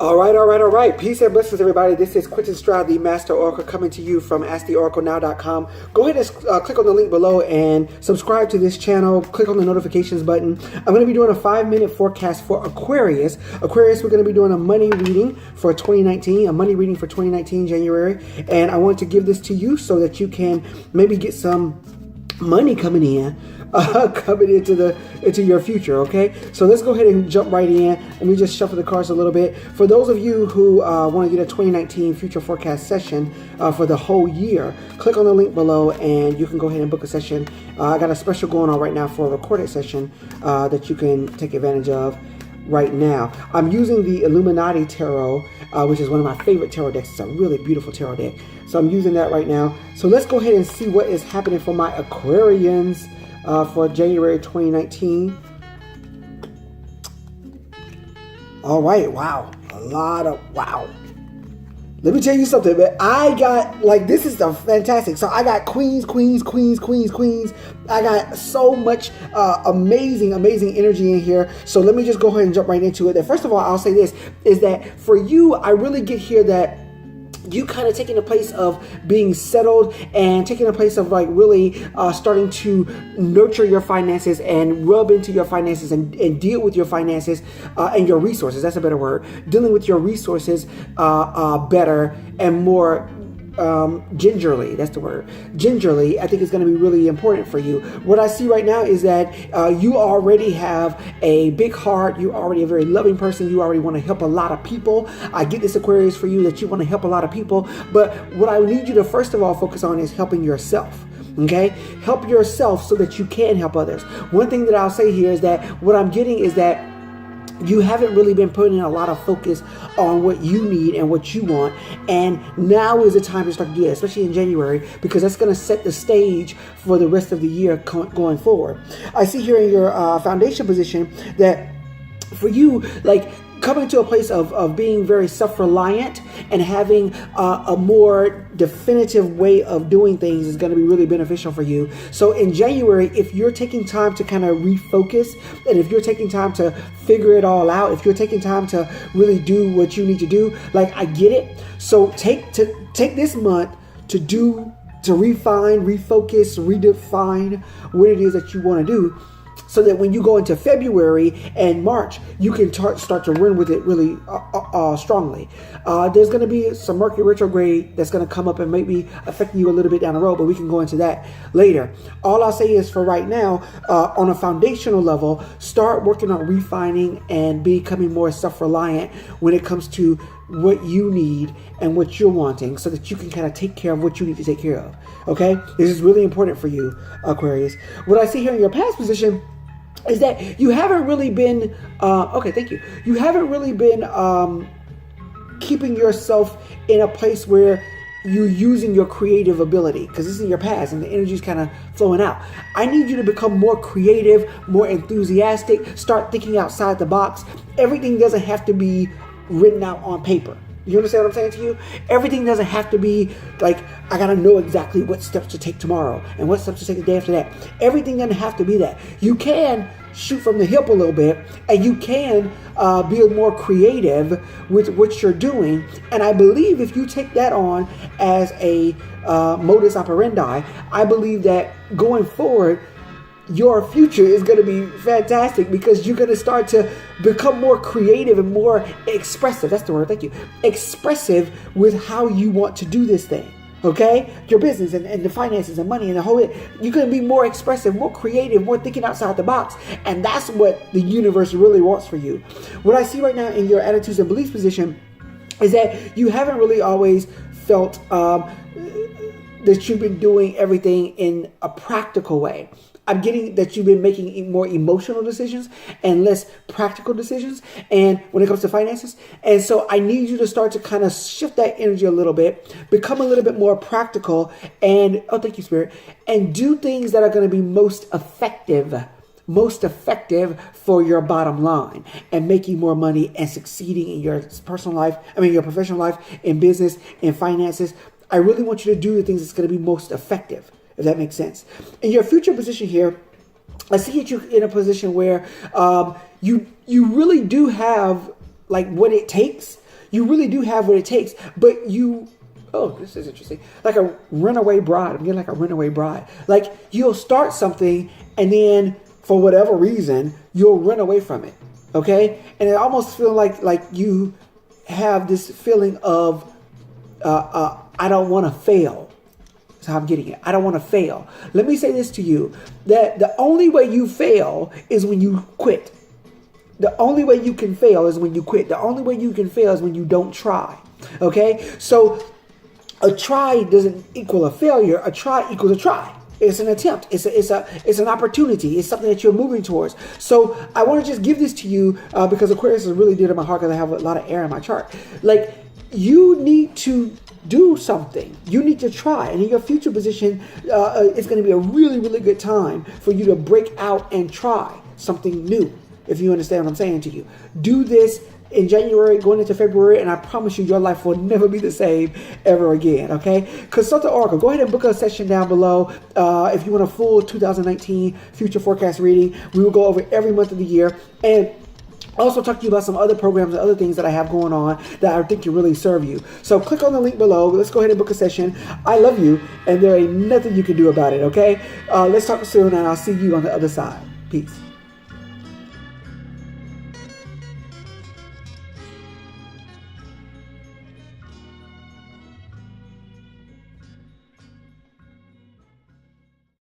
All right. Peace and blessings, everybody. This is Quentin Stroud, the Master Oracle, coming to you from AskTheOracleNow.com. Go ahead and click on the link below and subscribe to this channel. Click on the notifications button. I'm going to be doing a 5-minute forecast for Aquarius. Aquarius, we're going to be doing a money reading for 2019, a money reading for 2019, January. And I want to give this to you so that you can maybe get some money coming into your future. Okay, so let's go ahead and jump right in. Let me just shuffle the cards a little bit. For those of you who want to get a 2019 future forecast session for the whole year, click on the link below and you can go ahead and book a session. I got a special going on right now for a recorded session that you can take advantage of right now. I'm using the Illuminati Tarot, which is one of my favorite tarot decks. It's a really beautiful tarot deck. So I'm using that right now. So let's go ahead and see what is happening for my Aquarians for January 2019. All right, wow. A lot of wow. Let me tell you something, man. I got, like, this is fantastic. So I got queens. I got so much amazing energy in here. So let me just go ahead and jump right into it. And first of all, I'll say this, is that for you, I really get here that you kind of taking a place of being settled and taking a place of like really starting to nurture your finances and rub into your finances and deal with your finances and your resources. That's a better word. Dealing with your resources better and more gingerly. That's the word. Gingerly, I think is going to be really important for you. What I see right now is that you already have a big heart. You're already a very loving person. You already want to help a lot of people. I get this, Aquarius, for you, that you want to help a lot of people. But what I need you to first of all focus on is helping yourself. Okay? Help yourself so that you can help others. One thing that I'll say here is that what I'm getting is that you haven't really been putting a lot of focus on what you need and what you want. And now is the time to start to do that, especially in January, because that's going to set the stage for the rest of the year going forward. I see here in your foundation position that for you, like, coming to a place of being very self-reliant and having a more definitive way of doing things is going to be really beneficial for you. So in January, if you're taking time to kind of refocus, and if you're taking time to figure it all out, if you're taking time to really do what you need to do, like, I get it. So take this month to refine, refocus, redefine what it is that you want to do, so that when you go into February and March, you can start to run with it really strongly. There's going to be some Mercury retrograde that's going to come up and maybe affect you a little bit down the road, but we can go into that later. All I'll say is for right now, on a foundational level, start working on refining and becoming more self-reliant when it comes to what you need and what you're wanting, so that you can kind of take care of what you need to take care of. Okay? This is really important for you, Aquarius. What I see here in your past position is that you haven't really been, you haven't really been keeping yourself in a place where you're using your creative ability, because this is in your past and the energy is kind of flowing out. I need you to become more creative, more enthusiastic, start thinking outside the box. Everything doesn't have to be written out on paper. You understand what I'm saying to you? Everything doesn't have to be like, I got to know exactly what steps to take tomorrow and what steps to take the day after that. Everything doesn't have to be that. You can shoot from the hip a little bit, and you can be more creative with what you're doing. And I believe if you take that on as a modus operandi, I believe that going forward, your future is going to be fantastic, because you're going to start to become more creative and more expressive. That's the word. Thank you. Expressive with how you want to do this thing. Okay? Your business and the finances and money and the whole, you're going to be more expressive, more creative, more thinking outside the box. And that's what the universe really wants for you. What I see right now in your attitudes and beliefs position is that you haven't really always felt that you've been doing everything in a practical way. I'm getting that you've been making more emotional decisions and less practical decisions, and when it comes to finances. And so I need you to start to kind of shift that energy a little bit, become a little bit more practical, and, oh, thank you, Spirit, and do things that are going to be most effective for your bottom line and making more money and succeeding in your personal life, your professional life, in business, in finances. I really want you to do the things that's going to be most effective, if that makes sense. In your future position here, I see you in a position where you really do have like what it takes. You really do have what it takes, but you, oh, this is interesting. Like a runaway bride. I'm getting like a runaway bride. Like you'll start something and then for whatever reason, you'll run away from it. Okay. And it almost feels like you have this feeling of, I don't want to fail. That's how I'm getting it. I don't want to fail. Let me say this to you, that the only way you fail is when you quit. The only way you can fail is when you quit. The only way you can fail is when you don't try. Okay? So a try doesn't equal a failure. A try equals a try. It's an attempt. It's an opportunity. It's something that you're moving towards. So I want to just give this to you because Aquarius is really dear to my heart because I have a lot of air in my chart. Like, you need to do something. You need to try. And in your future position, it's going to be a really, really good time for you to break out and try something new. If you understand what I'm saying to you. Do this in January, going into February, and I promise you your life will never be the same ever again, okay? Consult the Oracle. Go ahead and book a session down below. If you want a full 2019 future forecast reading, we will go over every month of the year. And also talk to you about some other programs and other things that I have going on that I think can really serve you. So click on the link below. Let's go ahead and book a session. I love you, and there ain't nothing you can do about it, okay? Let's talk soon, and I'll see you on the other side. Peace.